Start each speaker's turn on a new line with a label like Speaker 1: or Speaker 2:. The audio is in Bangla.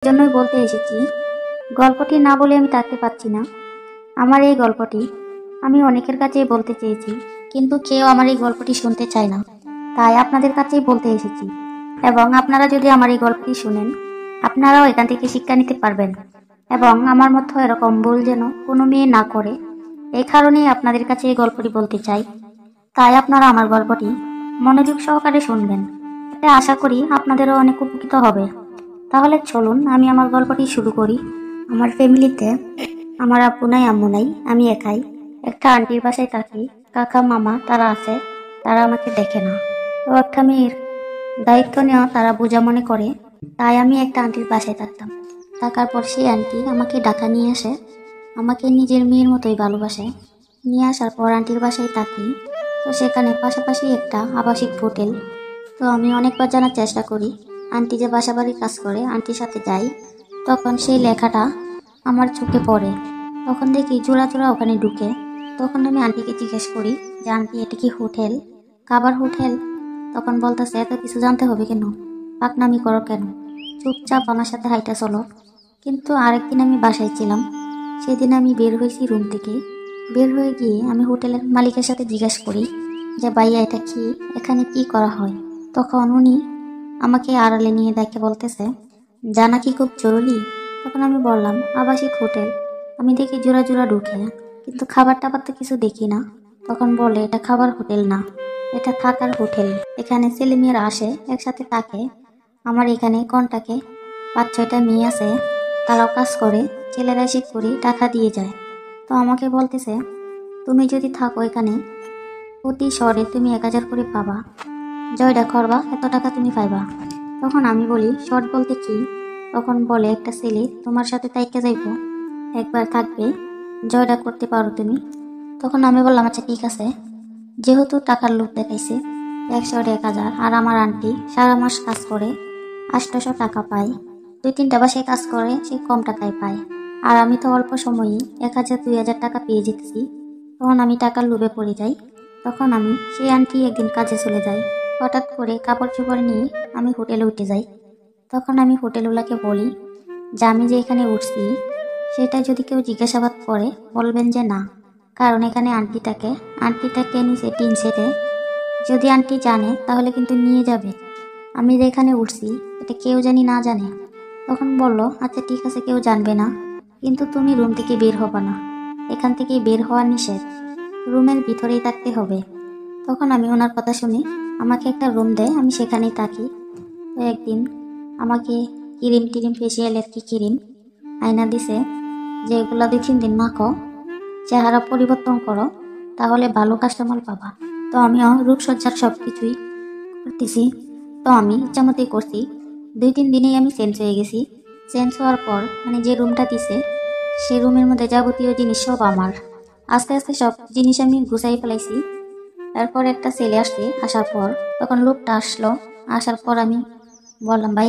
Speaker 1: জন্যই বলতে এসেছি। গল্পটি না বলে আমি থাকতে পারছি না। আমার এই গল্পটি আমি অনেকের কাছেই বলতে চেয়েছি, কিন্তু কেউ আমার এই গল্পটি শুনতে চায় না। তাই আপনাদের কাছেই বলতে এসেছি, এবং আপনারা যদি আমার এই গল্পটি শুনেন, আপনারাও এখান থেকে শিক্ষা নিতে পারবেন, এবং আমার মতো এরকম ভুল যেন কোনো মেয়ে না করে, এই কারণেই আপনাদের কাছে এই গল্পটি বলতে চাই। তাই আপনারা আমার গল্পটি মনোযোগ সহকারে শুনবেন, এতে আশা করি আপনাদেরও অনেক উপকৃত হবে। তাহলে চলুন আমি আমার গল্পটি শুরু করি। আমার ফ্যামিলিতে আমার আব্বু নাই, আম্মু নাই, আমি একাই। একটা আন্টির বাসায় থাকি। কাকা মামা তারা আছে, তারা আমাকে দেখে না। তো একটা মেয়ের দায়িত্ব নেওয়া তারা বোঝা মনে করে, তাই আমি একটা আন্টির বাসায় থাকতাম। থাকার পর সেই আন্টি আমাকে ঢাকা নিয়ে আসে, আমাকে নিজের মেয়ের মতোই ভালোবাসে। নিয়ে আসার পর আন্টির বাসায় থাকি। তো সেখানে পাশাপাশি একটা আবাসিক হোটেল। তো আমি অনেকবার জানার চেষ্টা করি, আন্টি যে বাসা বাড়ির কাজ করে আন্টির সাথে যাই। তখন সেই লেখাটা আমার চোখে পড়ে। তখন দেখি জোড়া জোড়া ওখানে ঢুকে। তখন আমি আন্টিকে জিজ্ঞেস করি যে আন্টি এটা কি হোটেল, খাবার হোটেল? তখন বলতেছে এত কিছু জানতে হবে কেন, পাকনামি করো কেন, চুপচাপ আমার সাথে হাইটা চলো। কিন্তু আরেকদিন আমি বাসায় ছিলাম। সেদিন আমি বের হয়েছি রুম থেকে। বের হয়ে গিয়ে আমি হোটেলের মালিকের সাথে জিজ্ঞেস করি যে ভাইয়া এটা কি, এখানে কি করা হয়? তখন উনি আমাকে আড়ালে নিয়ে দেখে বলতেছে, জানা কি খুব জরুরি? তখন আমি বললাম আবাসিক হোটেল, আমি দেখি জোড়া জোড়া ঢুকে, কিন্তু খাবার টাবার তো কিছু দেখি না। তখন বলে এটা খাবার হোটেল না, এটা থাকার হোটেল। এখানে ছেলেমেয়েরা আসে, একসাথে থাকে। আমার এখানে কন্টাকে 5-6টা মেয়ে আছে, তারাও কাজ করে, ছেলেরা এসে করে টাকা দিয়ে যায়। তো আমাকে বলতেছে তুমি যদি থাকো এখানে, প্রতি শহরে তুমি 1000 করে পাবা, জয়টা করবা এত টাকা তুমি পাইবা। তখন আমি বলি শর্ট বলতে কি? তখন বলে একটা ছেলে তোমার সাথে তাইকে যাইব, একবার থাকবে, জয়টা করতে পারো তুমি। তখন আমি বললাম আচ্ছা ঠিক আছে। যেহেতু টাকার লোভ দেখাইছে, 100-1000, আর আমার আন্টি সারা মাস কাজ করে 800 টাকা পায়, 2-3টা বাসায় কাজ করে, সে কম টাকায় পায়। আর আমি তো অল্প সময়ই 1000-2000 টাকা পেয়ে যেতেছি। তখন আমি টাকার লোভে পড়ে যাই। তখন আমি সেই আন্টি একদিন কাজে চলে যাই। হঠাৎ করে কাপড় চোপড় নিয়ে আমি হোটেলে উঠে যাই। তখন আমি হোটেলওয়ালাকে বলি যে আমি যে এখানে উঠছি সেটা যদি কেউ জিজ্ঞাসাবাদ করে বলবেন যে না, কারণ এখানে আন্টিটাকে নিচে টিন সেটে, যদি আন্টি জানে তাহলে কিন্তু নিয়ে যাবে। আমি যে এখানে উঠছি এটা কেউ জানি না জানে। তখন বলল আচ্ছা ঠিক আছে, কেউ জানবে না, কিন্তু তুমি রুম থেকে বের হবা না, এখান থেকে বের হওয়া নিষেধ, রুমের ভিতরেই থাকতে হবে। তখন আমি ওনার কথা শুনে আমাকে একটা রুম দেয়, আমি সেখানেই থাকি। তো একদিন আমাকে ক্রিম টিরিম ফেসিয়ালের কি ক্রিম আয়না দিছে, যে এগুলা 2-3 দিন মাখো, চেহারা পরিবর্তন করো, তাহলে ভালো কাস্টমার পাবা। তো আমিও রূপসজ্জার সব কিছুই করতেছি। তো আমি ইচ্ছামতোই করছি। 2-3 দিনেই আমি চেঞ্জ হয়ে গেছি। চেঞ্জ হওয়ার পর মানে যে রুমটা দিছে সেই রুমের মধ্যে যাবতীয় জিনিস সব আমার। আস্তে আস্তে সব জিনিস আমি গুছাই ফেলাইছি। তারপর একটা ছেলে আসছে, আসার পর তখন লোকটা আসলো। আসার পর আমি বললাম ভাই